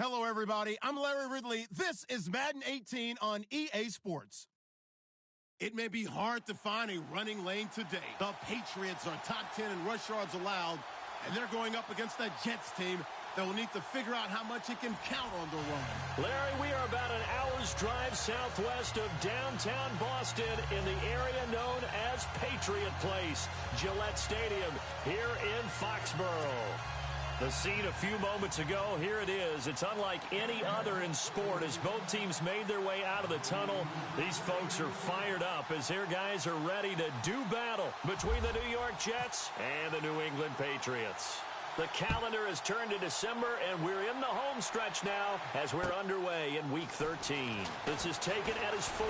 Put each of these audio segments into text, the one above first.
Hello, everybody. I'm Larry Ridley. This is Madden 18 on EA Sports. It may be hard to find a running lane today. The Patriots are top 10 in rush yards allowed, and they're going up against a Jets team that will need to figure out how much it can count on the run. Larry, we are about an hour's drive southwest of downtown Boston in the area known as Patriot Place, Gillette Stadium, here in Foxborough. The scene a few moments ago, here it is. It's unlike any other in sport as both teams made their way out of the tunnel. These folks are fired up as their guys are ready to do battle between the New York Jets and the New England Patriots. The calendar has turned to December, and we're in the home stretch now as we're underway in Week 13. This is taken at his 4.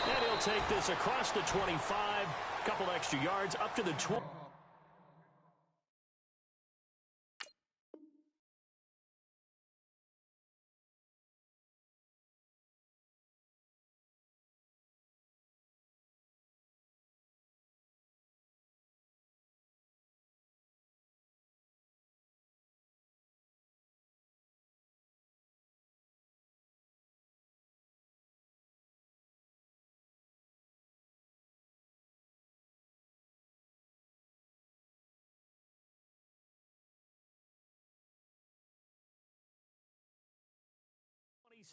And he'll take this across the 25, a couple extra yards up to the 20.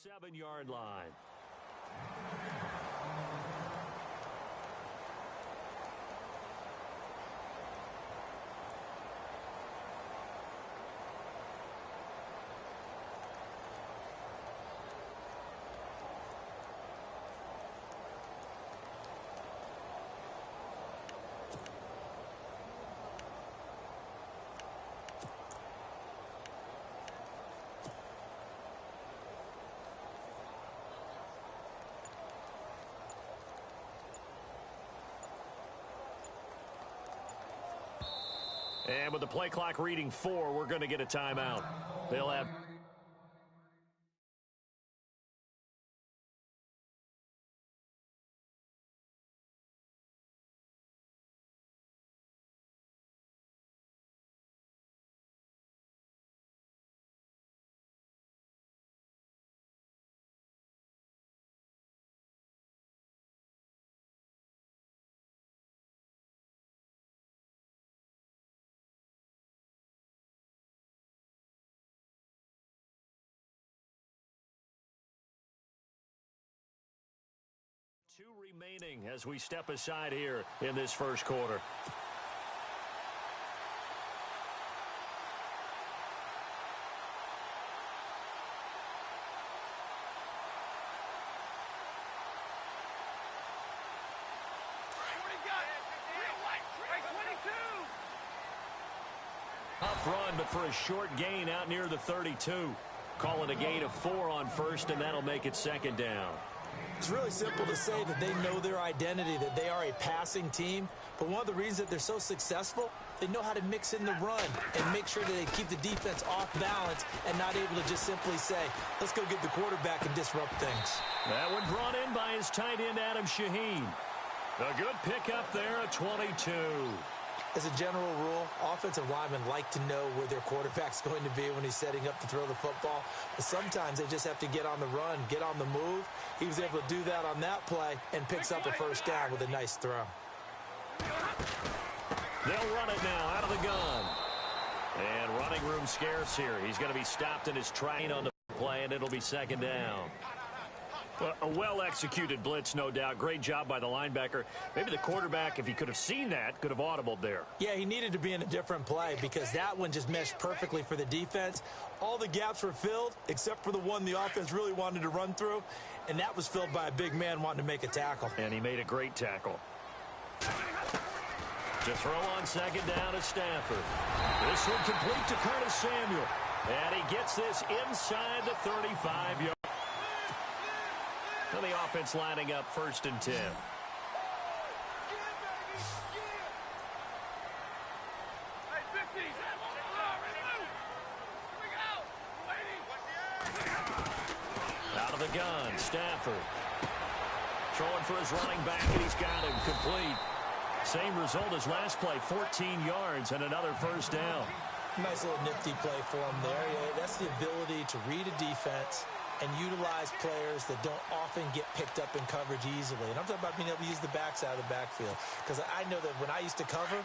Seven-yard line. And with the play clock reading 4, we're going to get a timeout. They'll have... Two remaining as we step aside here in this first quarter. Tough run, but for a short gain out near the 32. Call it a gain of 4 on first, and that'll make it second down. It's really simple to say that they know their identity, that they are a passing team. But one of the reasons that they're so successful, they know how to mix in the run and make sure that they keep the defense off balance and not able to just simply say, let's go get the quarterback and disrupt things. That one brought in by his tight end, Adam Shaheen. A good pickup there at 22. As a general rule, offensive linemen like to know where their quarterback's going to be when he's setting up to throw the football. But sometimes they just have to get on the run, get on the move. He was able to do that on that play and picks up a first down with a nice throw. They'll run it now out of the gun. And running room scarce here. He's going to be stopped in his train on the play, and it'll be second down. A well-executed blitz, no doubt. Great job by the linebacker. Maybe the quarterback, if he could have seen that, could have audibled there. Yeah, he needed to be in a different play because that one just meshed perfectly for the defense. All the gaps were filled except for the one the offense really wanted to run through, and that was filled by a big man wanting to make a tackle. And he made a great tackle. To throw on second down is Stafford. This one complete to Curtis Samuel. And he gets this inside the 35-yard. And the offense lining up 1st and 10. Out of the gun, Stafford. Throwing for his running back, and he's got him complete. Same result as last play, 14 yards and another first down. Nice little nifty play for him there. Yeah, that's the ability to read a defense and utilize players that don't often get picked up in coverage easily. And I'm talking about being able to use the backside of the backfield. Because I know that when I used to cover,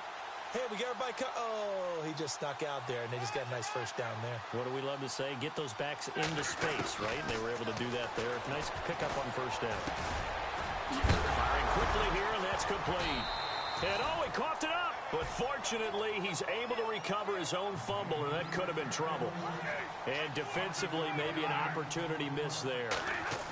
hey, we got everybody oh, he just snuck out there, and they just got a nice first down there. What do we love to say? Get those backs into space, right? And they were able to do that there. Nice pickup on first down. Firing quickly here, and that's complete. And he coughed it up. But fortunately, he's able to recover his own fumble, and that could have been trouble. And defensively, maybe an opportunity miss there.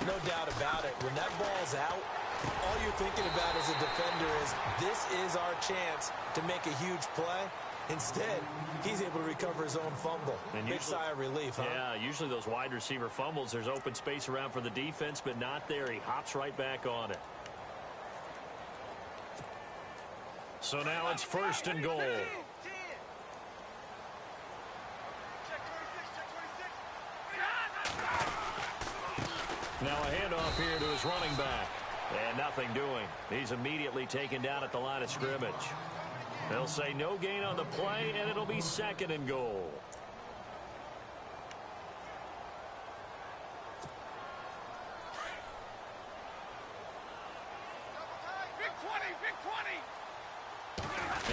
No doubt about it. When that ball's out, all you're thinking about as a defender is, this is our chance to make a huge play. Instead, he's able to recover his own fumble. And big sigh of relief, huh? Yeah, usually those wide receiver fumbles, there's open space around for the defense, but not there. He hops right back on it. So now it's 1st and goal. Now a handoff here to his running back. And nothing doing. He's immediately taken down at the line of scrimmage. They'll say no gain on the play, and it'll be 2nd and goal.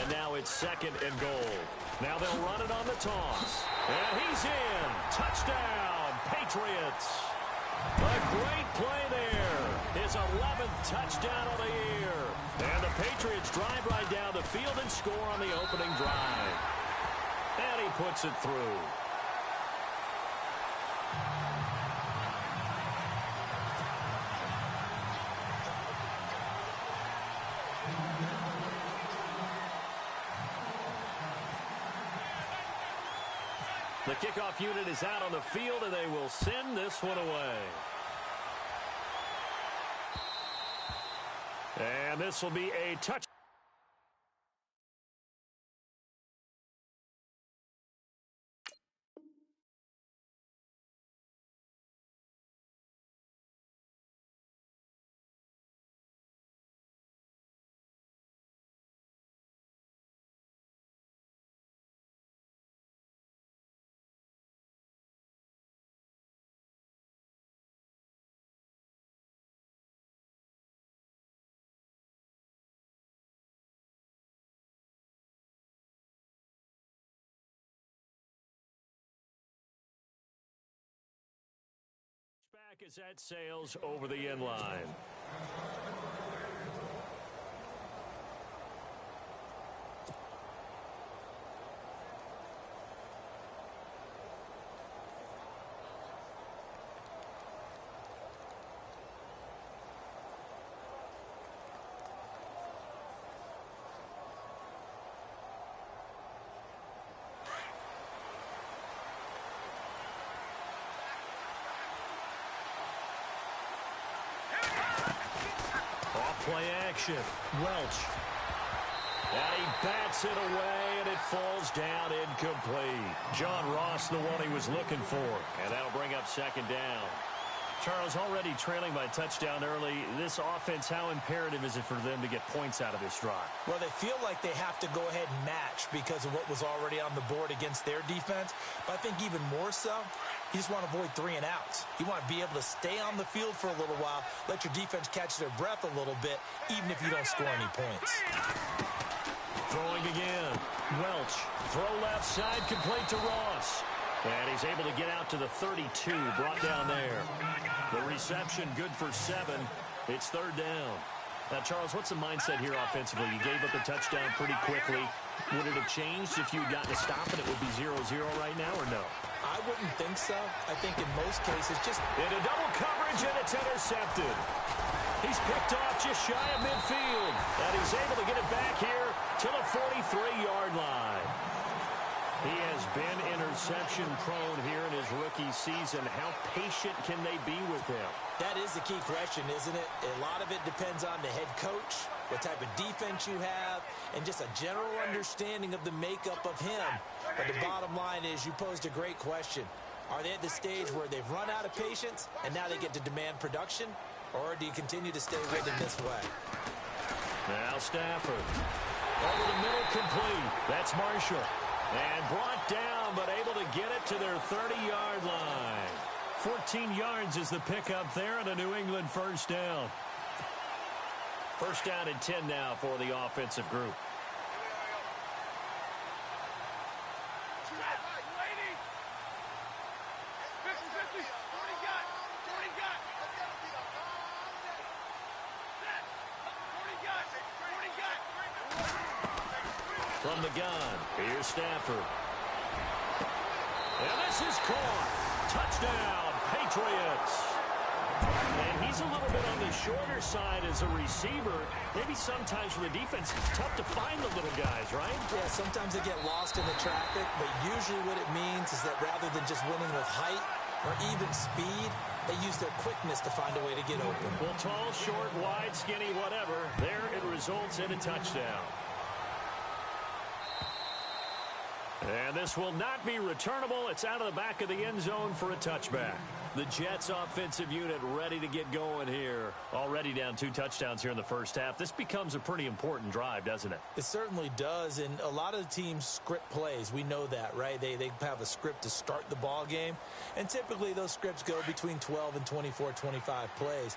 And now it's 2nd and goal. Now they'll run it on the toss. And he's in. Touchdown, Patriots. A great play there. His 11th touchdown of the year. And the Patriots drive right down the field and score on the opening drive. And he puts it through. The kickoff unit is out on the field, and they will send this one away. And this will be a touch. Back as that sails over the end line. Play action. Welch. And he bats it away, and it falls down incomplete. John Ross, the one he was looking for. And that'll bring up 2nd down. Charles, already trailing by touchdown early. This offense, how imperative is it for them to get points out of this drive? Well, they feel like they have to go ahead and match because of what was already on the board against their defense. But I think even more so, you just want to avoid 3 and outs. You want to be able to stay on the field for a little while, let your defense catch their breath a little bit, even if you don't score any points. Throwing again. Welch. Throw left side, complete to Ross. And he's able to get out to the 32, brought down there. The reception good for 7. It's 3rd down. Now, Charles, what's the mindset here offensively? You gave up the touchdown pretty quickly. Would it have changed if you had gotten a stop and it would be 0-0 right now, or no? I wouldn't think so. I think in most cases, just into double coverage, and it's intercepted. He's picked off just shy of midfield, and he's able to get it back here to the 43-yard line. He has been interception-prone here in his rookie season. How patient can they be with him? That is the key question, isn't it? A lot of it depends on the head coach, what type of defense you have, and just a general understanding of the makeup of him. But the bottom line is, you posed a great question. Are they at the stage where they've run out of patience, and now they get to demand production? Or do you continue to stay with him this way? Now Stafford. Over the middle, complete. That's Marshall. And brought down, but able to get it to their 30-yard line. 14 yards is the pickup there and a New England first down. First down and 10 now for the offensive group. From the gun, here's Stafford. And this is caught. Touchdown, Patriots. And he's a little bit on the shorter side as a receiver. Maybe sometimes for the defense, it's tough to find the little guys, right? Yeah, sometimes they get lost in the traffic, but usually what it means is that rather than just winning with height or even speed, they use their quickness to find a way to get open. Well, tall, short, wide, skinny, whatever, there it results in a touchdown. And this will not be returnable. It's out of the back of the end zone for a touchback. The Jets offensive unit ready to get going here. Already down 2 touchdowns here in the first half. This becomes a pretty important drive, doesn't it? It certainly does, and a lot of the teams script plays. We know that, right? They have a script to start the ball game, and typically those scripts go between 12 and 24, 25 plays.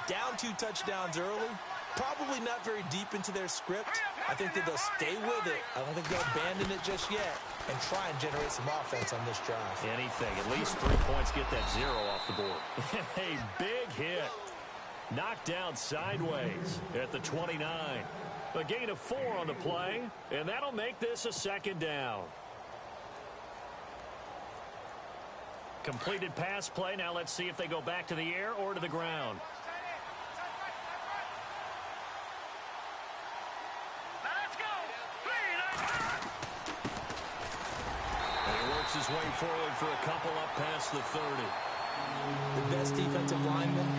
Down 2 touchdowns early, probably not very deep into their script. I think that they'll stay with it. I don't think they'll abandon it just yet and try and generate some offense on this drive. Anything. At least 3 points, get that 0 off the board. A big hit. Knocked down sideways at the 29. A gain of 4 on the play, and that'll make this a second down. Completed pass play. Now let's see if they go back to the air or to the ground. His way forward for a couple up past the 30. The best defensive linemen,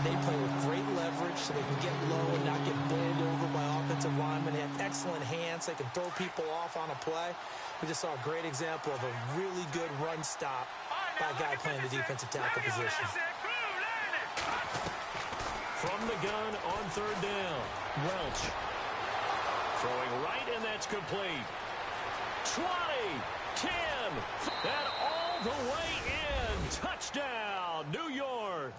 they play with great leverage so they can get low and not get bowled over by offensive linemen. They have excellent hands. They can throw people off on a play. We just saw a great example of a really good run stop by a guy playing the defensive tackle position. From the gun on 3rd down, Welch. Throwing right, and that's complete. 20, 10, and all the way in. Touchdown, New York.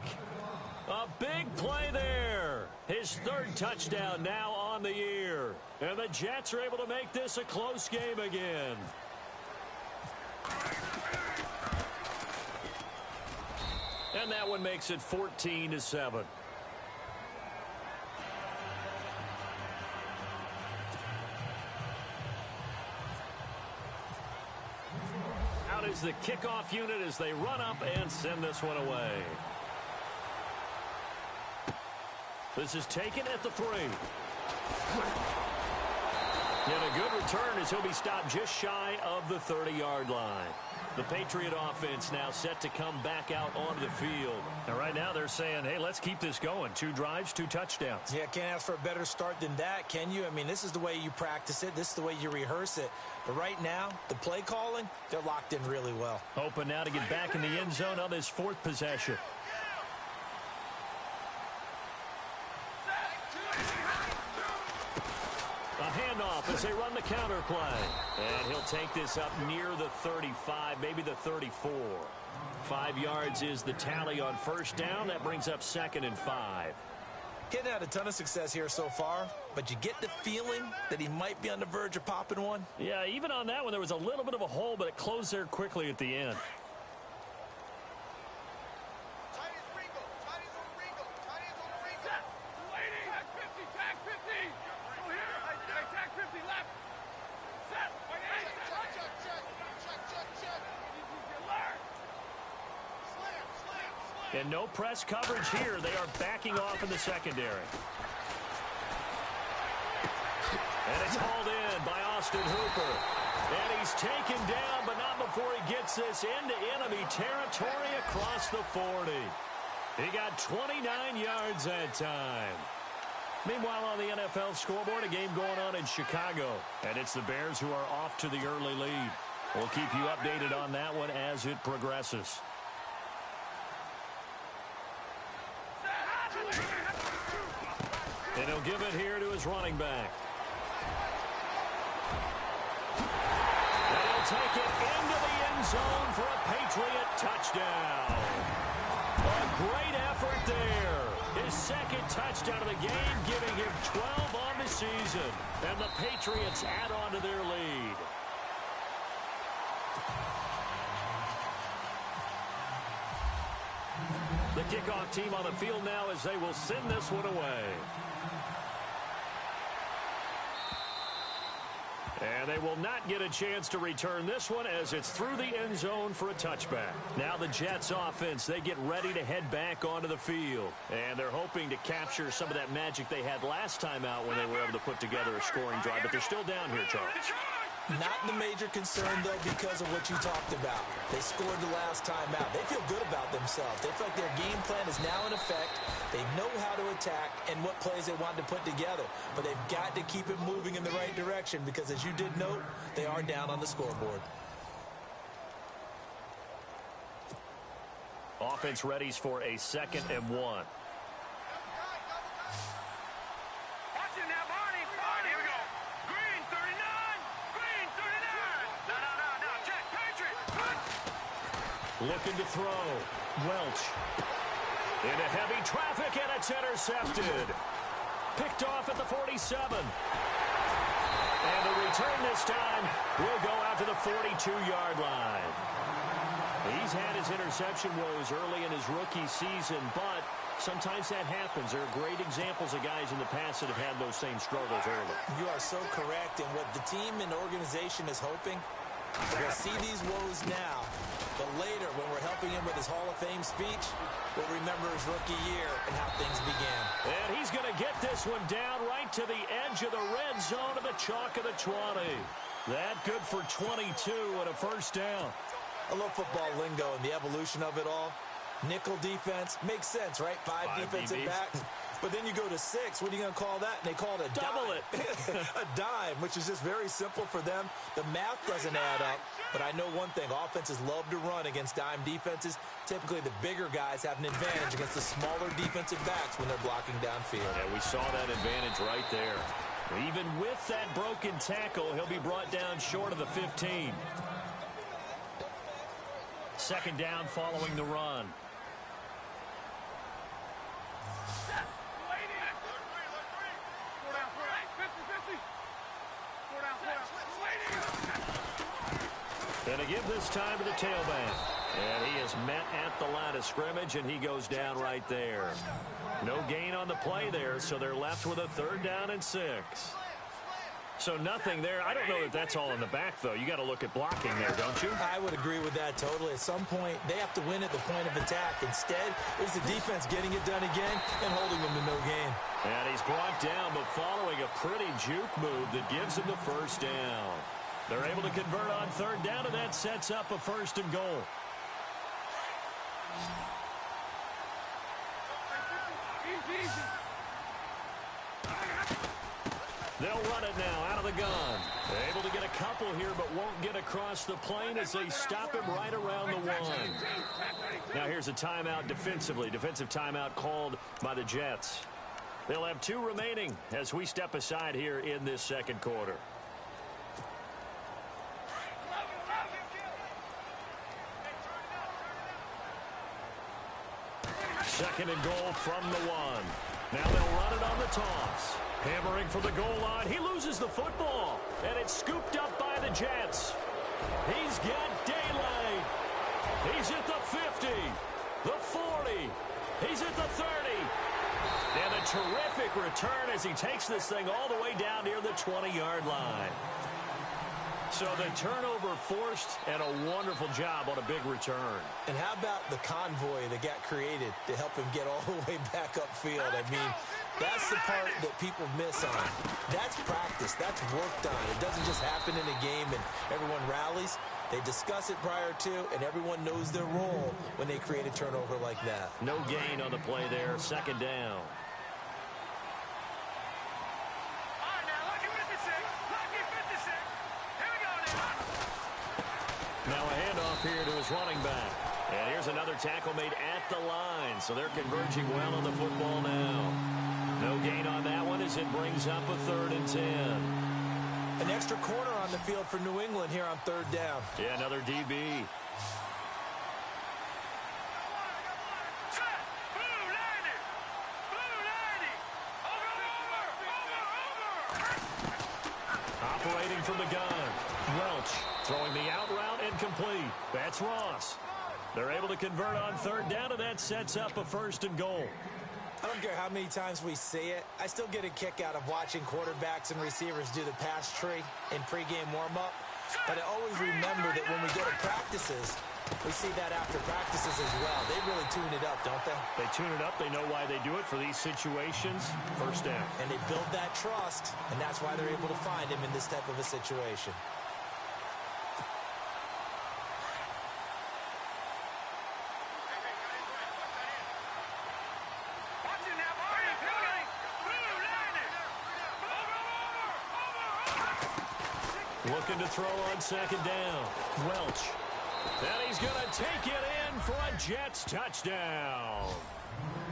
A big play there. His 3rd touchdown now on the year. And the Jets are able to make this a close game again. And that one makes it 14-7. Is the kickoff unit as they run up and send this one away. This is taken at the 3. And a good return as he'll be stopped just shy of the 30-yard line. The Patriot offense now set to come back out onto the field. And right now they're saying, hey, let's keep this going. 2 drives, 2 touchdowns. Yeah, can't ask for a better start than that, can you? I mean, this is the way you practice it. This is the way you rehearse it. But right now, the play calling, they're locked in really well. Hoping now to get back in the end zone on this 4th possession. A handoff as they run the counter play. And he'll take this up near the 35, maybe the 34. 5 yards is the tally on first down. That brings up 2nd and 5. Getting had a ton of success here so far, but you get the feeling that he might be on the verge of popping one. Yeah, even on that one, there was a little bit of a hole, but it closed there quickly at the end. And no press coverage here. They are backing off in the secondary. And it's hauled in by Austin Hooper. And he's taken down, but not before he gets this into enemy territory across the 40. He got 29 yards that time. Meanwhile, on the NFL scoreboard, a game going on in Chicago. And it's the Bears who are off to the early lead. We'll keep you updated on that one as it progresses. And he'll give it here to his running back. take it into the end zone for a Patriot touchdown. A great effort there. His second touchdown of the game, giving him 12 on the season. And the Patriots add on to their lead. The kickoff team on the field now as they will send this one away. And they will not get a chance to return this one as it's through the end zone for a touchback. Now the Jets offense, they get ready to head back onto the field. And they're hoping to capture some of that magic they had last time out when they were able to put together a scoring drive. But they're still down here, Charles. Not the major concern, though, because of what you talked about. They scored the last time out. They feel good about themselves. They feel like their game plan is now in effect. They know how to attack and what plays they want to put together. But they've got to keep it moving in the right direction because, as you did note, they are down on the scoreboard. Offense readies for a 2nd and 1. Looking to throw. Welch. Into heavy traffic, and it's intercepted. Picked off at the 47. And the return this time will go out to the 42-yard line. He's had his interception woes early in his rookie season, but sometimes that happens. There are great examples of guys in the past that have had those same struggles early. You are so correct, and what the team and organization is hoping, we'll see these woes now, but later, when we're helping him with his Hall of Fame speech, we'll remember his rookie year and how things began. And he's going to get this one down right to the edge of the red zone of the chalk of the 20. That good for 22 and a first down. I love football lingo and the evolution of it all. Nickel defense makes sense, right? Five defensive backs. But then you go to 6. What are you going to call that? And they call it a double dime. A dime, which is just very simple for them. The math doesn't add up. But I know one thing. Offenses love to run against dime defenses. Typically, the bigger guys have an advantage against the smaller defensive backs when they're blocking downfield. Yeah, we saw that advantage right there. Even with that broken tackle, he'll be brought down short of the 15. 2nd down following the run. And a give this time to the tailback. And he is met at the line of scrimmage, and he goes down right there. No gain on the play there, so they're left with a 3rd down and 6. So nothing there. I don't know that that's all in the back, though. You got to look at blocking there, don't you? I would agree with that totally. At some point, they have to win at the point of attack. Instead, it's the defense getting it done again and holding them to no gain. And he's brought down, but following a pretty juke move that gives him the first down. They're able to convert on 3rd down, and that sets up a 1st and goal. They'll run it now out of the gun. They're able to get a couple here, but won't get across the plane as they stop him right around the 1. Now here's a timeout defensively. Defensive timeout called by the Jets. They'll have 2 remaining as we step aside here in this 2nd quarter. 2nd and goal from the 1. Now they'll run it on the toss. Hammering for the goal line. He loses the football, and it's scooped up by the Jets. He's got daylight. He's at the 50, the 40. He's at the 30. And a terrific return as he takes this thing all the way down near the 20-yard line. So the turnover forced, and a wonderful job on a big return. And how about the convoy that got created to help him get all the way back upfield? I mean, that's the part that people miss on. That's practice. That's worked on. It doesn't just happen in a game and everyone rallies. They discuss it prior to, and everyone knows their role when they create a turnover like that. No gain on the play there. 2nd down. Now a handoff here to his running back. And here's another tackle made at the line. So they're converging well on the football now. No gain on that one as it brings up a 3rd and 10. An extra corner on the field for New England here on third down. Yeah, another DB. Operating from the gun. Welch throwing the out route incomplete. That's Ross. They're able to convert on third down, and that sets up a 1st and goal. I don't care how many times we say it. I still get a kick out of watching quarterbacks and receivers do the pass tree in pregame warm-up. But I always remember that when we go to practices, we see that after practices as well. They really tune it up, don't they? They tune it up. They know why they do it for these situations. 1st down. And they build that trust, and that's why they're able to find him in this type of a situation. Looking to throw on 2nd down. Welch. And he's going to take it in for a Jets touchdown.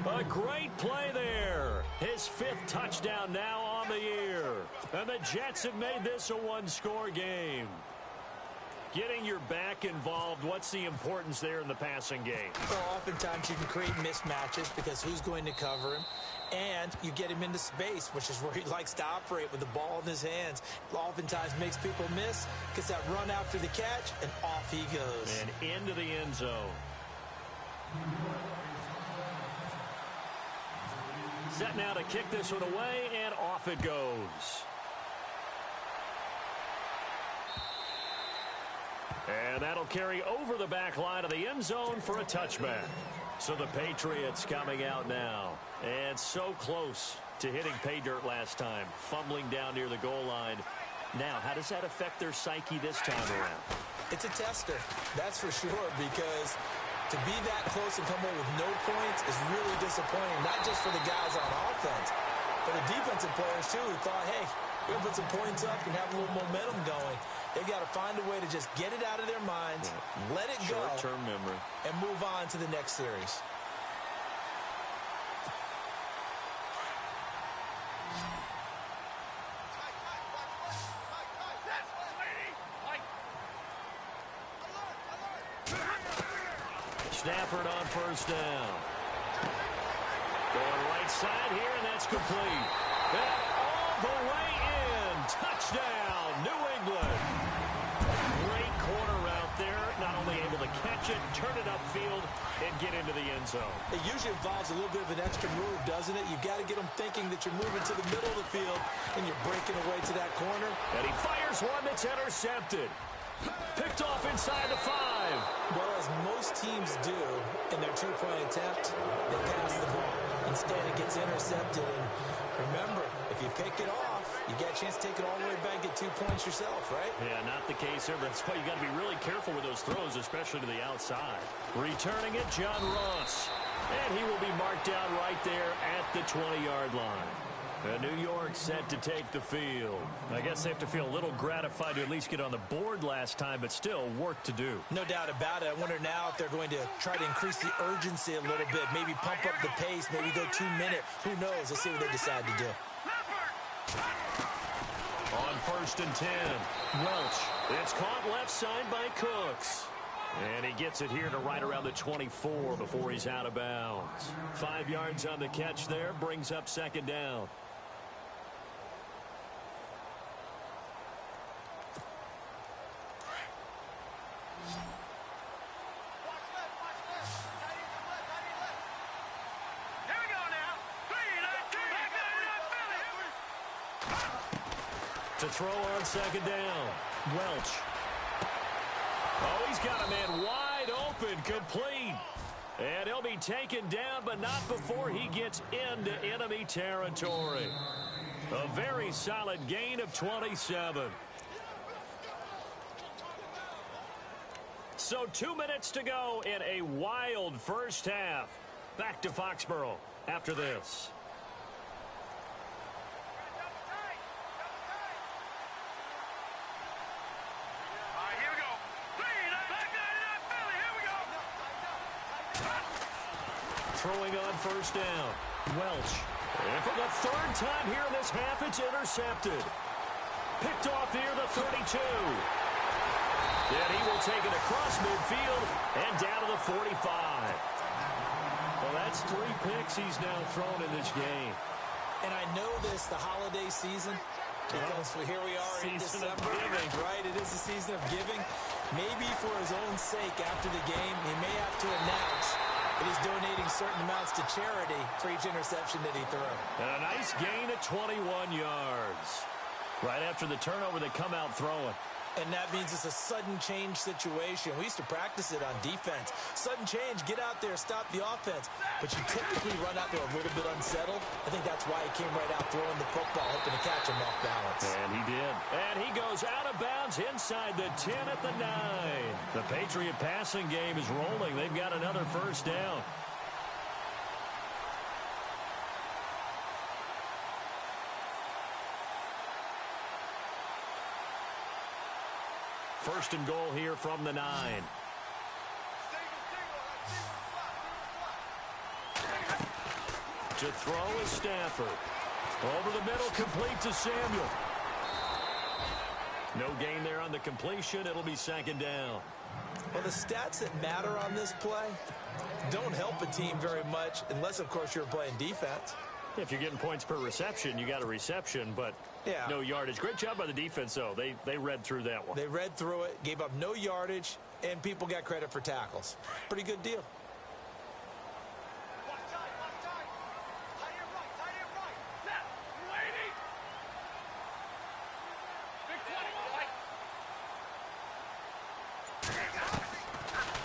A great play there. His 5th touchdown now on the year. And the Jets have made this a one-score game. Getting your back involved, what's the importance there in the passing game? Well, oftentimes you can create mismatches because who's going to cover him? And you get him into space, which is where he likes to operate with the ball in his hands. Oftentimes makes people miss, gets that run after the catch, and off he goes. And into the end zone. Set now to kick this one away, and off it goes. And that'll carry over the back line of the end zone for a touchback. So the Patriots coming out now. And so close to hitting pay dirt last time. Fumbling down near the goal line. Now, how does that affect their psyche this time around? It's a tester, that's for sure, because to be that close and come away with no points is really disappointing, not just for the guys on offense, but the defensive players, too, who thought, hey, we're going to put some points up and have a little momentum going. They've got to find a way to just get it out of their minds, let it go, short-term memory, and move on to the next series. Stafford on 1st down. Going right side here, and that's complete. And all the way in. Touchdown, New England. Great corner route there. Not only able to catch it, turn it upfield, and get into the end zone. It usually involves a little bit of an extra move, doesn't it? You've got to get them thinking that you're moving to the middle of the field, and you're breaking away to that corner. And he fires one that's intercepted. Picked off inside the 5. Well, as most teams do in their two-point attempt, they pass the ball. Instead, it gets intercepted. And remember, if you pick it off, you get a chance to take it all the way back, get 2 points yourself, right? Yeah, not the case there. That's why you got to be really careful with those throws, especially to the outside. Returning it, John Ross. And he will be marked down right there at the 20-yard line. And New York set to take the field. I guess they have to feel a little gratified to at least get on the board last time, but still work to do. No doubt about it. I wonder now if they're going to try to increase the urgency a little bit, maybe pump up the pace, maybe go 2 minute. Who knows? Let's see what they decide to do. On 1st and 10, Welch. It's caught left side by Cooks. And he gets it here to right around the 24 before he's out of bounds. 5 yards on the catch there, brings up 2nd down. To throw on 2nd down, Welch. Oh, he's got a man wide open, complete. And he'll be taken down, but not before he gets into enemy territory. A very solid gain of 27. So 2 minutes to go in a wild first half. Back to Foxborough after this. Throwing on 1st down, Welch. And for the 3rd time here in this half, it's intercepted. Picked off near the 32. And he will take it across midfield and down to the 45. Well, that's 3 picks he's now thrown in this game. And I know this, the holiday season, because here we are in December, right? It is the season of giving. Maybe for his own sake after the game, he may have to announce that he's donating certain amounts to charity for each interception that he threw. And a nice gain of 21 yards. Right after the turnover, they come out throwing. And that means it's a sudden change situation. We used to practice it on defense. Sudden change, get out there, stop the offense. But you typically run out there a little bit unsettled. I think that's why he came right out throwing the football, hoping to catch him off balance. And he did. And he goes out of bounds inside the 10 at the 9. The Patriot passing game is rolling. They've got another first down. First and goal here from the 9. To throw is Stafford. Over the middle, complete to Samuel. No gain there on the completion. It'll be second down. Well, the stats that matter on this play don't help a team very much unless, of course, you're playing defense. If you're getting points per reception, you got a reception, but no yardage. Great job by the defense, though. They read through that one. They read through it, gave up no yardage, and people got credit for tackles. Pretty good deal.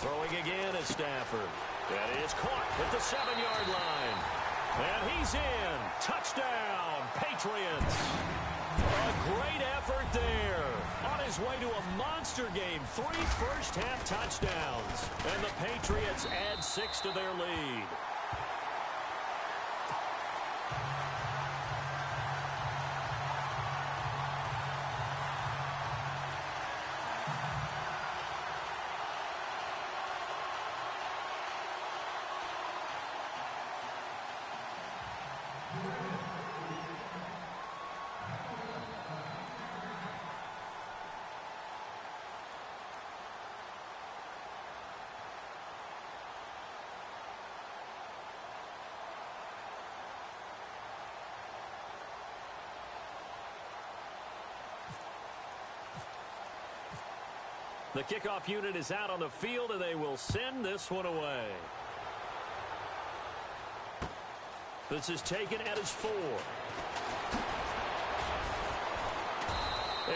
Throwing again is Stafford. That is caught at the 7-yard line. And he's in. Touchdown, Patriots. A great effort there. On his way to a monster game. 3 first-half touchdowns. And the Patriots add 6 to their lead. The kickoff unit is out on the field, and they will send this one away. This is taken at his 4.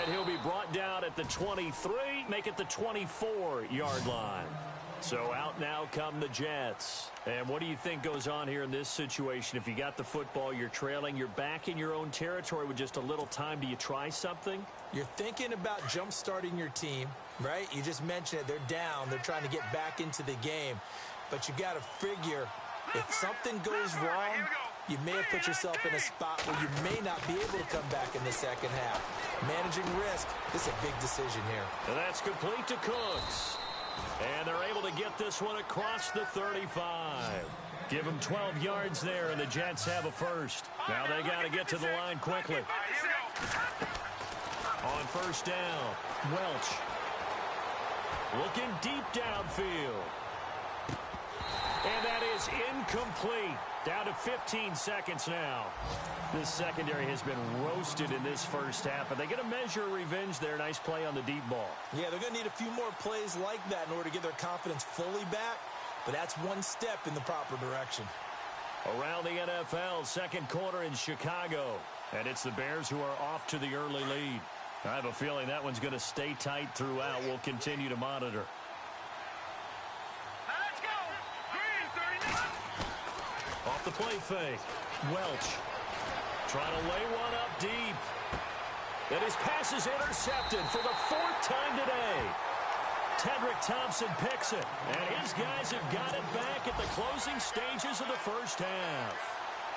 And he'll be brought down at the 23, make it the 24-yard line. So out now come the Jets. And what do you think goes on here in this situation? If you got the football, you're trailing, you're back in your own territory with just a little time. Do you try something? You're thinking about jump-starting your team, right? You just mentioned it. They're down. They're trying to get back into the game. But you got to figure if something goes wrong, you may have put yourself in a spot where you may not be able to come back in the second half. Managing risk, this is a big decision here. And that's complete to Cooks. And they're able to get this one across the 35. Give them 12 yards there, and the Jets have a first. Now they got to get to the line quickly. On first down, Welch. Looking deep downfield. And that is incomplete. Down to 15 seconds now. This secondary has been roasted in this first half, but they get a measure of revenge there. Nice play on the deep ball. Yeah, they're going to need a few more plays like that in order to get their confidence fully back, but that's one step in the proper direction. Around the NFL, second quarter in Chicago, and it's the Bears who are off to the early lead. I have a feeling that one's going to stay tight throughout. We'll continue to monitor. Off the play fake, Welch trying to lay one up deep. And his pass is intercepted for the 4th time today. Tedrick Thompson picks it, and his guys have got it back at the closing stages of the first half.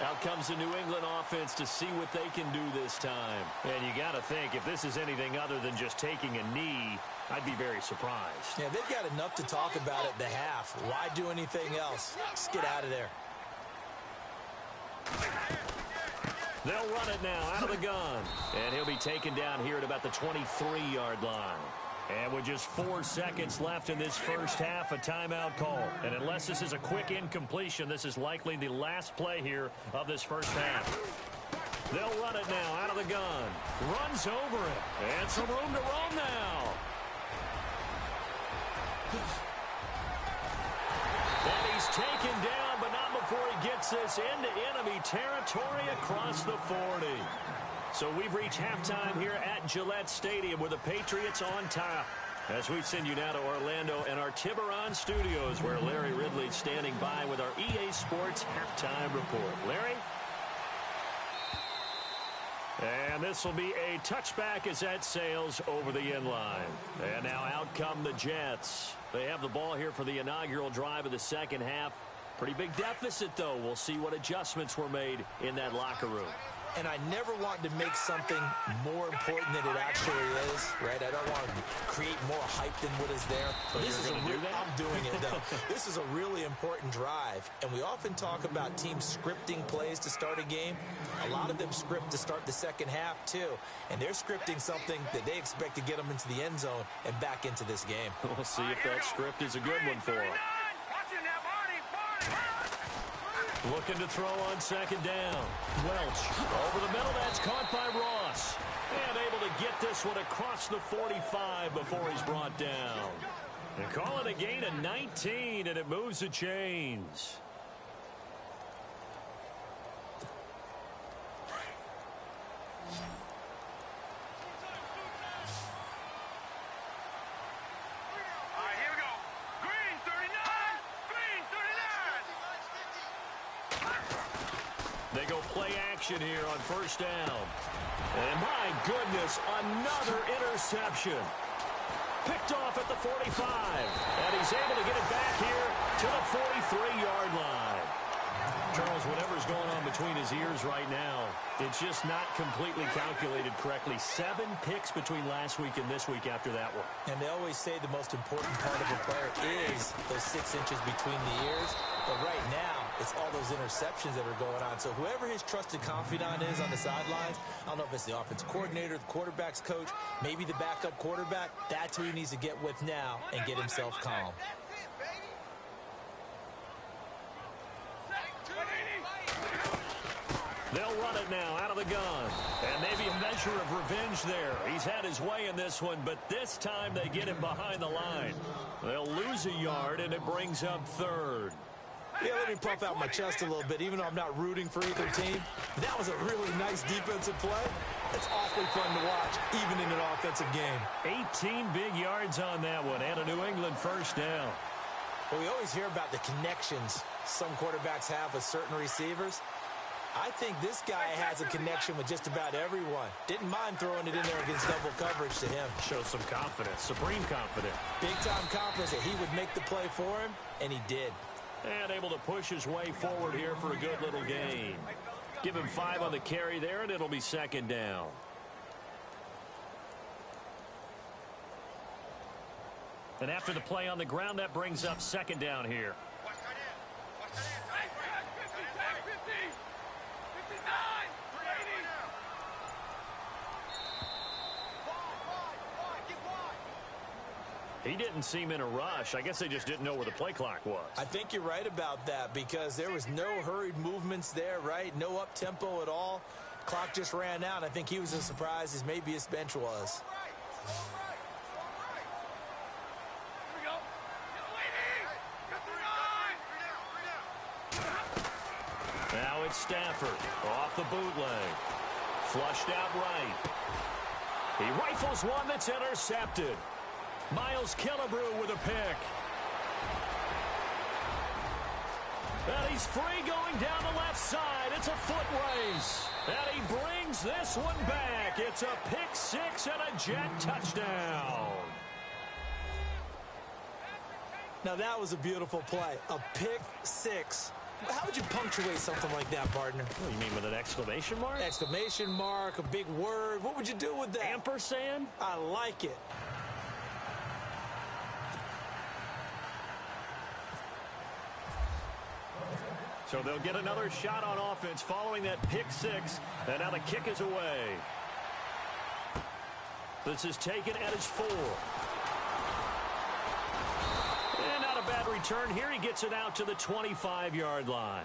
Out comes the New England offense to see what they can do this time. And you got to think, if this is anything other than just taking a knee, I'd be very surprised. Yeah, they've got enough to talk about at the half. Why do anything else? Just get out of there. They'll run it now out of the gun. And he'll be taken down here at about the 23-yard line. And with just 4 seconds left in this first half, a timeout call. And unless this is a quick incompletion, this is likely the last play here of this first half. They'll run it now out of the gun. Runs over it. And some room to roam now. And he's taken down, but not before he gets this into enemy territory across the 40. So we've reached halftime here at Gillette Stadium with the Patriots on top. As we send you now to Orlando and our Tiburon studios, where Larry Ridley's standing by with our EA Sports halftime report. Larry? And this will be a touchback as that sails over the end line. And now out come the Jets. They have the ball here for the inaugural drive of the second half. Pretty big deficit, though. We'll see what adjustments were made in that locker room. And I never want to make something more important than it actually is, right? I don't want to create more hype than what is there. So this is do that? I'm doing it, though. This is a really important drive. And we often talk about teams scripting plays to start a game. A lot of them script to start the second half, too. And they're scripting something that they expect to get them into the end zone and back into this game. We'll see if that script is a good one for them. Looking to throw on second down. Welch over the middle. That's caught by Ross. And able to get this one across the 45 before he's brought down. And call it a gain of 19, and it moves the chains. They go play action here on first down. And my goodness, another interception. Picked off at the 45. And he's able to get it back here to the 43-yard line. Charles, whatever's going on between his ears right now, it's just not completely calculated correctly. 7 picks between last week and this week after that one. And they always say the most important part of a player is those 6 inches between the ears. But right now, it's all those interceptions that are going on. So whoever his trusted confidant is on the sidelines, I don't know if it's the offense coordinator, the quarterback's coach, maybe the backup quarterback, that's who he needs to get with now and get himself calm. They'll run it now out of the gun. And maybe a measure of revenge there. He's had his way in this one, but this time they get him behind the line. They'll lose a yard, and it brings up third. Yeah, let me puff out my chest a little bit, even though I'm not rooting for either team. That was a really nice defensive play. It's awfully fun to watch, even in an offensive game. 18 big yards on that one, and a New England first down. Well, we always hear about the connections some quarterbacks have with certain receivers. I think this guy has a connection with just about everyone. Didn't mind throwing it in there against double coverage to him. Shows some confidence, supreme confidence. Big-time confidence that he would make the play for him, and he did. And able to push his way forward here for a good little gain. Give him 5 on the carry there, and it'll be second down. And after the play on the ground, that brings up second down here. He didn't seem in a rush. I guess they just didn't know where the play clock was. I think you're right about that because there was no hurried movements there, right? No up-tempo at all. Clock just ran out. I think he was as surprised as maybe his bench was. Now it's Stafford off the bootleg. Flushed out right. He rifles one that's intercepted. Miles Killebrew with a pick. And he's free going down the left side. It's a foot race. And he brings this one back. It's a pick 6 and a Jet touchdown. Now that was a beautiful play. A pick 6. How would you punctuate something like that, partner? What, you mean with an exclamation mark? Exclamation mark, a big word. What would you do with that? Ampersand? I like it. So they'll get another shot on offense following that pick six. And now the kick is away. This is taken at his 4. And not a bad return here. He gets it out to the 25-yard line.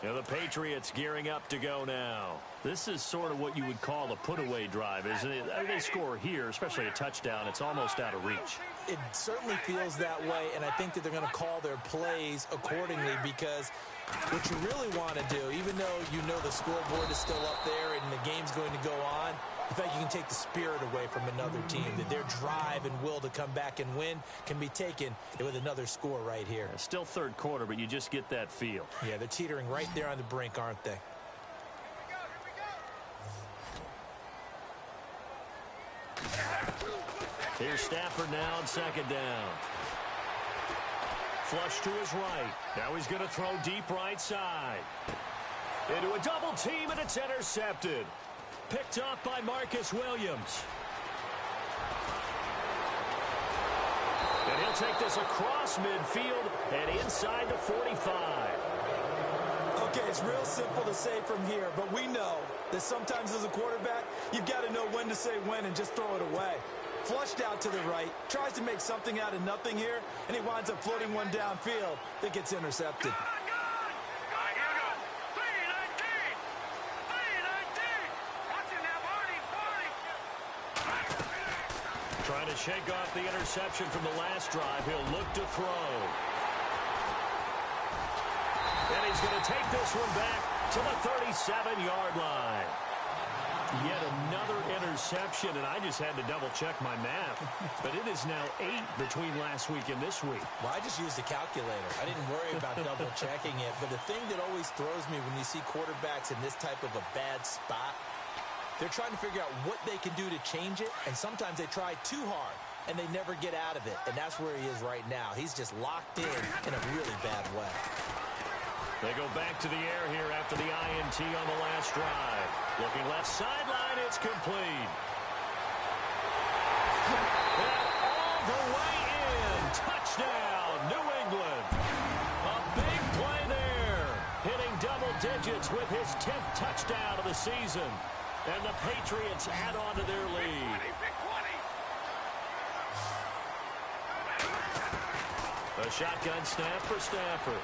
Now the Patriots gearing up to go now. This is sort of what you would call a put-away drive, isn't it? I mean, they score here, especially a touchdown. It's almost out of reach. It certainly feels that way, and I think that they're going to call their plays accordingly because what you really want to do, even though you know the scoreboard is still up there and the game's going to go on, in fact, you can take the spirit away from another team, that their drive and will to come back and win can be taken with another score right here. Still third quarter, but you just get that feel. Yeah, they're teetering right there on the brink, aren't they? Here's Stafford now on second down. Flush to his right. Now he's going to throw deep right side. Into a double team, and it's intercepted. Picked off by Marcus Williams. And he'll take this across midfield and inside the 45. Okay, it's real simple to say from here, but we know that sometimes as a quarterback, you've got to know when to say when and just throw it away. Flushed out to the right, tries to make something out of nothing here, and he winds up floating one downfield that gets intercepted. Trying to shake off the interception from the last drive. He'll look to throw. And he's going to take this one back to the 37-yard line. Yet another interception, and I just had to double-check my math. But it is now 8 between last week and this week. Well, I just used a calculator. I didn't worry about double-checking it. But the thing that always throws me when you see quarterbacks in this type of a bad spot, they're trying to figure out what they can do to change it, and sometimes they try too hard, and they never get out of it. And that's where he is right now. He's just locked in a really bad way. They go back to the air here after the INT on the last drive. Looking left sideline, it's complete. And all the way in. Touchdown, New England. A big play there. Hitting double digits with his 10th touchdown of the season. And the Patriots add on to their lead. A shotgun snap for Stafford.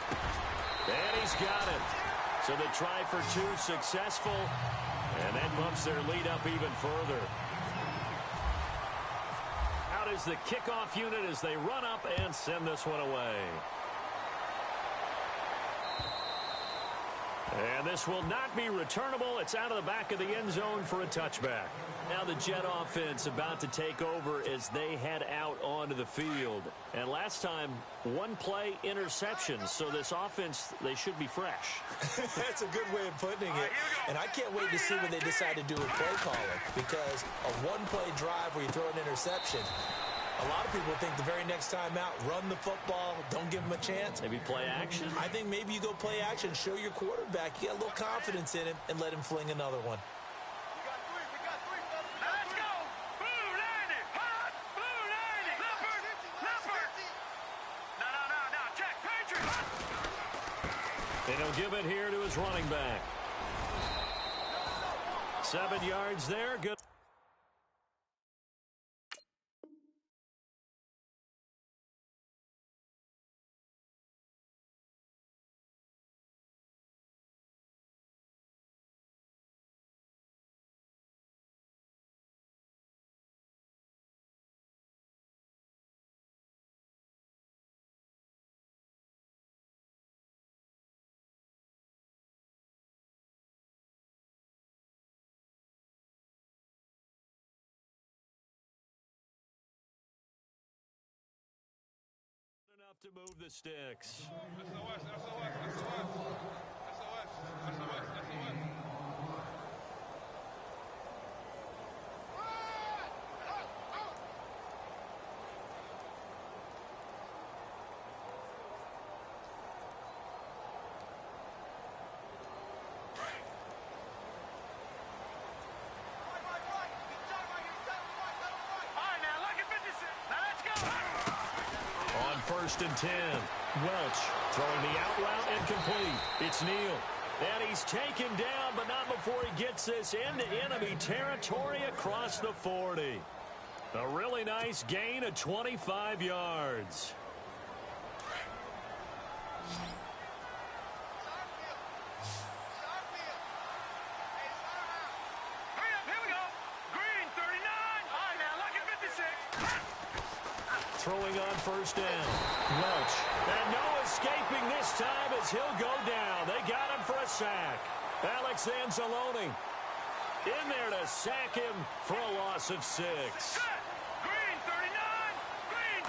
And he's got it. So the try for 2 successful. And that bumps their lead up even further. Out is the kickoff unit as they run up and send this one away. And this will not be returnable. It's out of the back of the end zone for a touchback. Now the Jet offense about to take over as they head out onto the field. And last time, 1 play interception. So this offense, they should be fresh. That's a good way of putting it. And I can't wait to see what they decide to do with play calling. Because a 1-play drive where you throw an interception, a lot of people think the very next time out, run the football, don't give him a chance. Maybe play action. I think maybe you go play action, show your quarterback, you got a little confidence in him, and let him fling another one. We got three. Now let's go. Blue 90. Hot. Blue 90. Leopard. No. Check. Patriot. And he'll give it here to his running back. 7 yards there. Good. Enough to move the sticks. first and 10. Welch throwing the out route incomplete. It's Neal. And he's taken down, but not before he gets this into enemy territory across the 40. A really nice gain of 25 yards. Throwing on first down. Welch. And no escaping this time as he'll go down. They got him for a sack. Alex Anzalone in there to sack him for a loss of 6. Green 39. Green.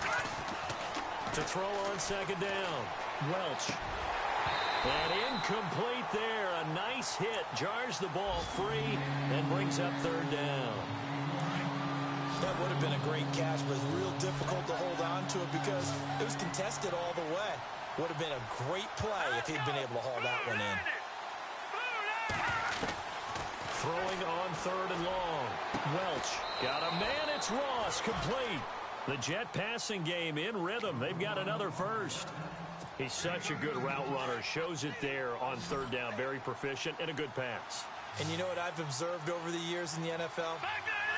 To throw on second down. Welch. And incomplete there. A nice hit. Jars the ball free and brings up third down. That would have been a great catch, but it's real difficult to hold on to it because it was contested all the way. Would have been a great play if he'd been able to haul that one in. Throwing on third and long. Welch got a man. It's Ross, complete. The Jet passing game in rhythm. They've got another first. He's such a good route runner. Shows it there on third down. Very proficient and a good pass. And you know what I've observed over the years in the NFL?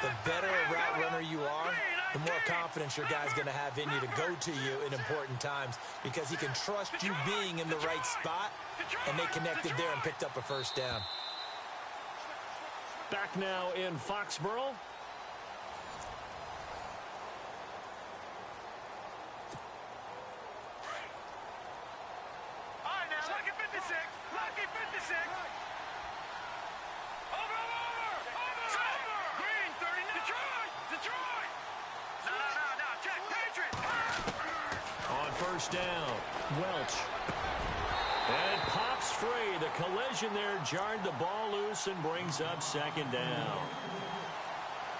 The better a route runner you are, the more confidence your guy's going to have in you to go to you in important times because he can trust you being in the right spot, and they connected there and picked up a first down. Back now in Foxborough. Lucky 56. Lucky 56. Over. Green 39. Detroit. No. Check. Patriots. On first down, Welch. And it pops free. The collision there jarred the ball loose and brings up second down.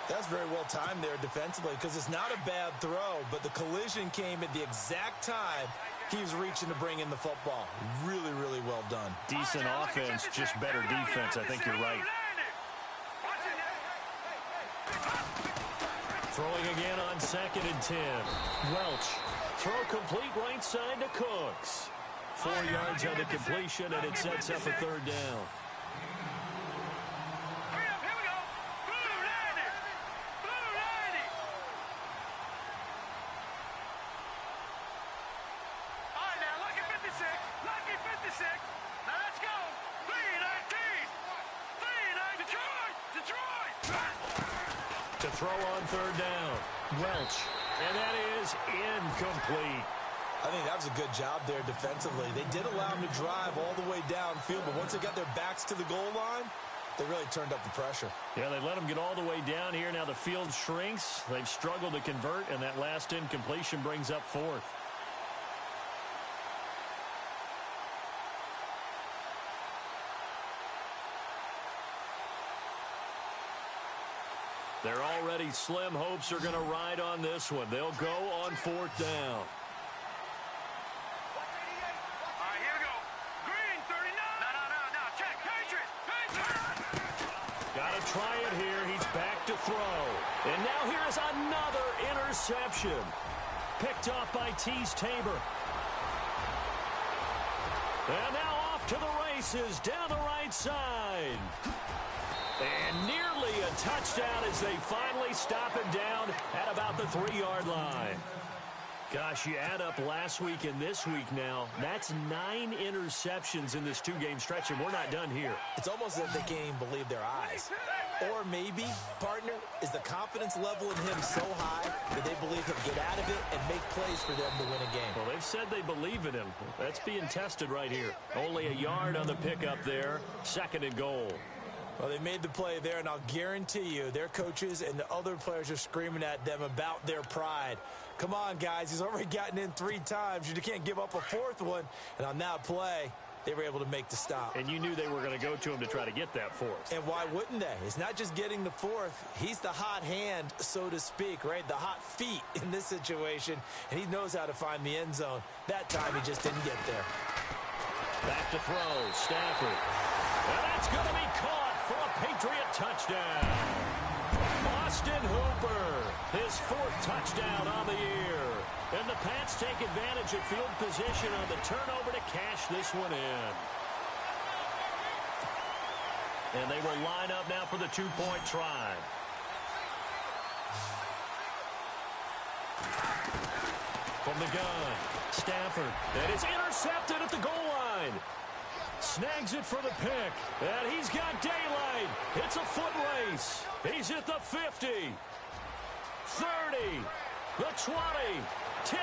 That's very well timed there defensively because it's not a bad throw, but the collision came at the exact time he was reaching to bring in the football. Really, really well done. Decent offense, just better defense. I think you're right. Throwing again on second and 10. Welch. Throw complete right side to Cooks. 4 yards on the completion, and it sets up a third down. To throw on third down. Welch. And that is incomplete. I think that was a good job there defensively. They did allow him to drive all the way downfield, but once they got their backs to the goal line, they really turned up the pressure. Yeah, they let him get all the way down here. Now the field shrinks. They've struggled to convert, and that last incompletion brings up fourth. They're already slim hopes are going to ride on this one. They'll go on fourth down. Here we go. Green 39. No. Check. Patriots. Got to try it here. He's back to throw. And now here's another interception. Picked off by Tease Tabor. And now off to the races down the right side. And nearly a touchdown as they finally stop him down at about the 3-yard line. Gosh, you add up last week and this week now, that's 9 interceptions in this 2-game stretch, and we're not done here. It's almost as if they can't even believe their eyes. Or maybe, partner, is the confidence level in him so high that they believe he'll get out of it and make plays for them to win a game. Well, they've said they believe in him. That's being tested right here. Only a yard on the pickup there. 2nd and goal. Well, they made the play there, and I'll guarantee you their coaches and the other players are screaming at them about their pride. Come on, guys. He's already gotten in 3 times. You can't give up a 4th one. And on that play, they were able to make the stop. And you knew they were going to go to him to try to get that 4th. And why wouldn't they? It's not just getting the 4th. He's the hot hand, so to speak, right? The hot feet in this situation. And he knows how to find the end zone. That time, he just didn't get there. Back to throw. Stafford. And that's going to be caught for a Patriot touchdown. Austin Hooper, his 4th touchdown on the year. And the Pats take advantage of field position on the turnover to cash this one in. And they will line up now for the 2-point try. From the gun, Stafford. And it's intercepted at the goal line. Snags it for the pick. And he's got daylight. It's a foot race. He's at the 50, 30, the 20, 10.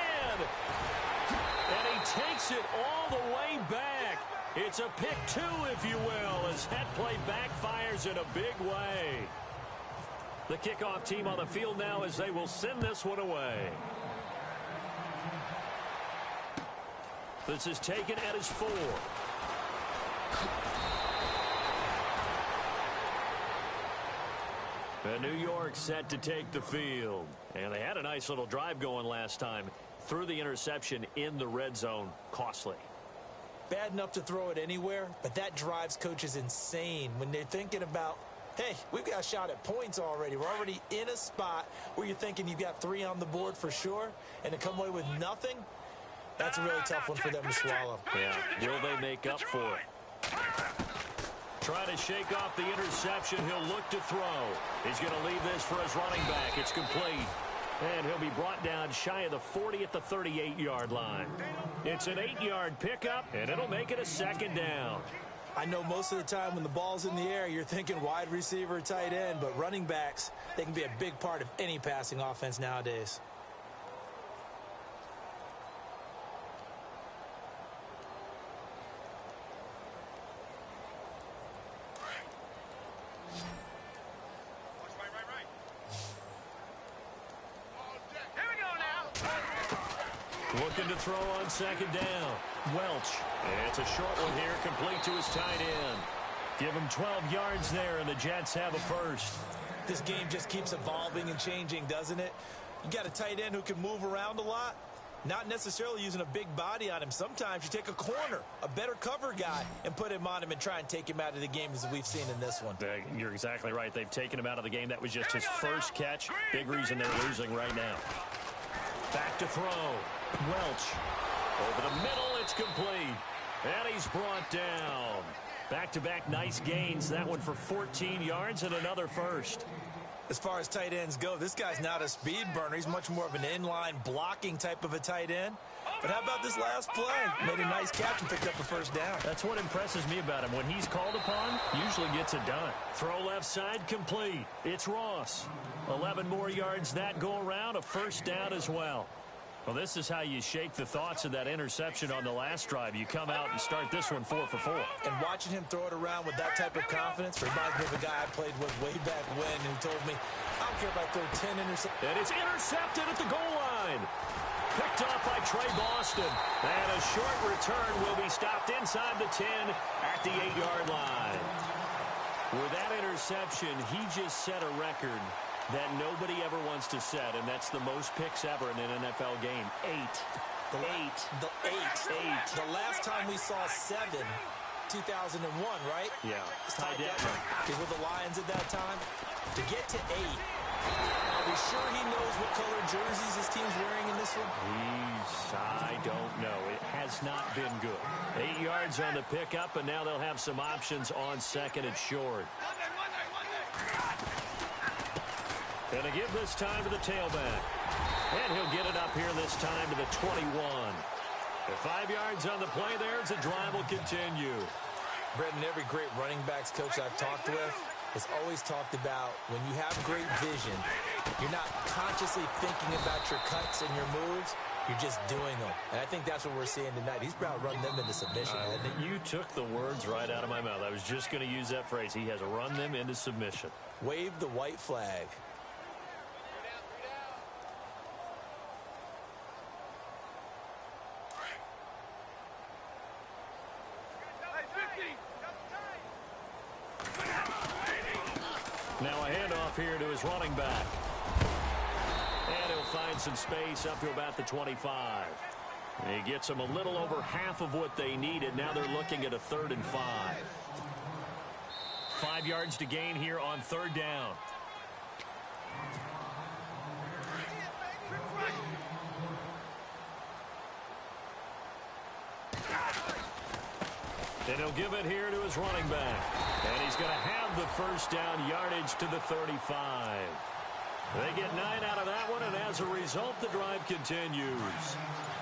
And he takes it all the way back. It's a pick 2, if you will, as that play backfires in a big way. The kickoff team on the field now as they will send this one away. This is taken at his 4. And New York set to take the field. And they had a nice little drive going last time. Threw the interception in the red zone. Costly. Bad enough to throw it anywhere, but that drives coaches insane when they're thinking about, hey, we've got a shot at points already. We're already in a spot where you're thinking you've got 3 on the board for sure, and to come away with nothing, that's a really tough one for them to swallow. Yeah, will they make up for it? Try to shake off the interception. He'll look to throw. He's going to leave this for his running back. It's complete. And he'll be brought down shy of the 40 at the 38-yard line. It's an 8-yard pickup, and it'll make it a 2nd down. I know most of the time when the ball's in the air, you're thinking wide receiver, tight end, but running backs, they can be a big part of any passing offense nowadays. Looking to throw on 2nd down. Welch. It's a short one here, complete to his tight end. Give him 12 yards there, and the Jets have a first. This game just keeps evolving and changing, doesn't it? You got a tight end who can move around a lot, not necessarily using a big body on him. Sometimes you take a corner, a better cover guy, and put him on him and try and take him out of the game as we've seen in this one. You're exactly right. They've taken him out of the game. That was just his first catch. Big reason they're losing right now. Back to throw. Welch. Over the middle, it's complete. And he's brought down. Back-to-back nice gains. That one for 14 yards and another first. As far as tight ends go, this guy's not a speed burner. He's much more of an inline blocking type of a tight end. But how about this last play? Made a nice catch and picked up the first down. That's what impresses me about him. When he's called upon, usually gets it done. Throw left side complete. It's Ross. 11 more yards that go around. A first down as well. Well, this is how you shake the thoughts of that interception on the last drive. You come out and start this one 4 for 4. And watching him throw it around with that type of confidence reminds me of a guy I played with way back when who told me, I don't care if I throw 10 interceptions. And it's intercepted at the goal line. Picked off by Trey Boston. And a short return will be stopped inside the 10 at the 8-yard line. With that interception, he just set a record that nobody ever wants to set, and that's the most picks ever in an NFL game. 8. The last time we saw 7, 2001, right? Yeah. Ty Detmer. He's with the Lions at that time. To get to 8. Are we sure he knows what color jerseys his team's wearing in this one? I don't know. It has not been good. 8 yards on the pickup, and now they'll have some options on 2nd and short. And to give this time to the tailback. And he'll get it up here this time to the 21. The 5 yards on the play there as the drive will continue. Brendan, every great running backs coach I've talked with has always talked about when you have great vision, you're not consciously thinking about your cuts and your moves. You're just doing them. And I think that's what we're seeing tonight. He's about to run them into submission, hasn't he? You took the words right out of my mouth. I was just going to use that phrase. He has run them into submission. Wave the white flag. Now a handoff here to his running back. And he'll find some space up to about the 25. And he gets them a little over half of what they needed. Now they're looking at a 3rd and 5. 5 yards to gain here on 3rd down. And he'll give it here to his running back. And he's going to have the first down yardage to the 35. They get 9 out of that one, and as a result, the drive continues.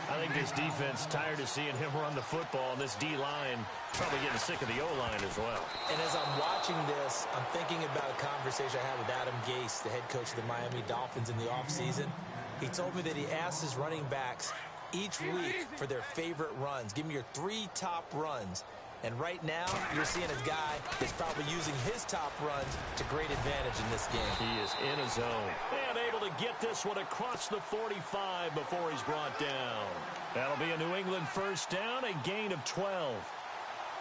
I think this defense tired of seeing him run the football, and this D-line probably getting sick of the O-line as well. And as I'm watching this, I'm thinking about a conversation I had with Adam Gase, the head coach of the Miami Dolphins in the offseason. He told me that he asked his running backs each week for their favorite runs. Give me your 3 top runs. And right now, you're seeing a guy that's probably using his top runs to great advantage in this game. He is in a zone. And able to get this one across the 45 before he's brought down. That'll be a New England first down, a gain of 12.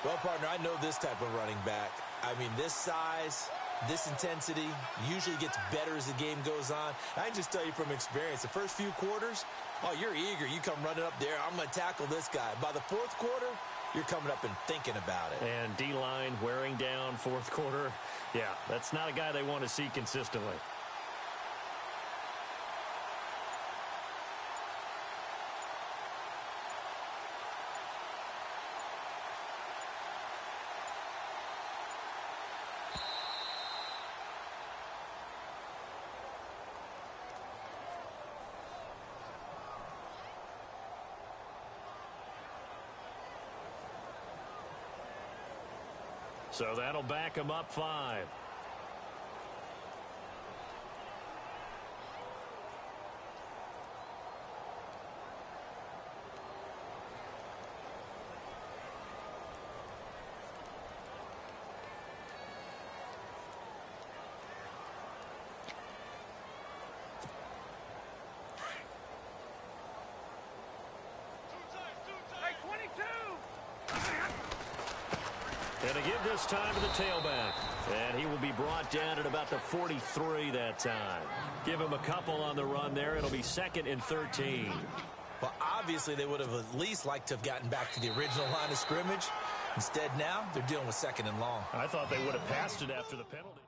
Well, partner, I know this type of running back. I mean, this size, this intensity usually gets better as the game goes on. I can just tell you from experience, the first few quarters, oh, you're eager. You come running up there. I'm going to tackle this guy. By the fourth quarter, you're coming up and thinking about it. And D-line wearing down fourth quarter. Yeah, that's not a guy they want to see consistently. So that'll back him up 5. Hey, 22! And to give this time to the tailback. And he will be brought down at about the 43 that time. Give him a couple on the run there. It'll be 2nd and 13. Well, obviously, they would have at least liked to have gotten back to the original line of scrimmage. Instead, now, they're dealing with 2nd and long. I thought they would have passed it after the penalty.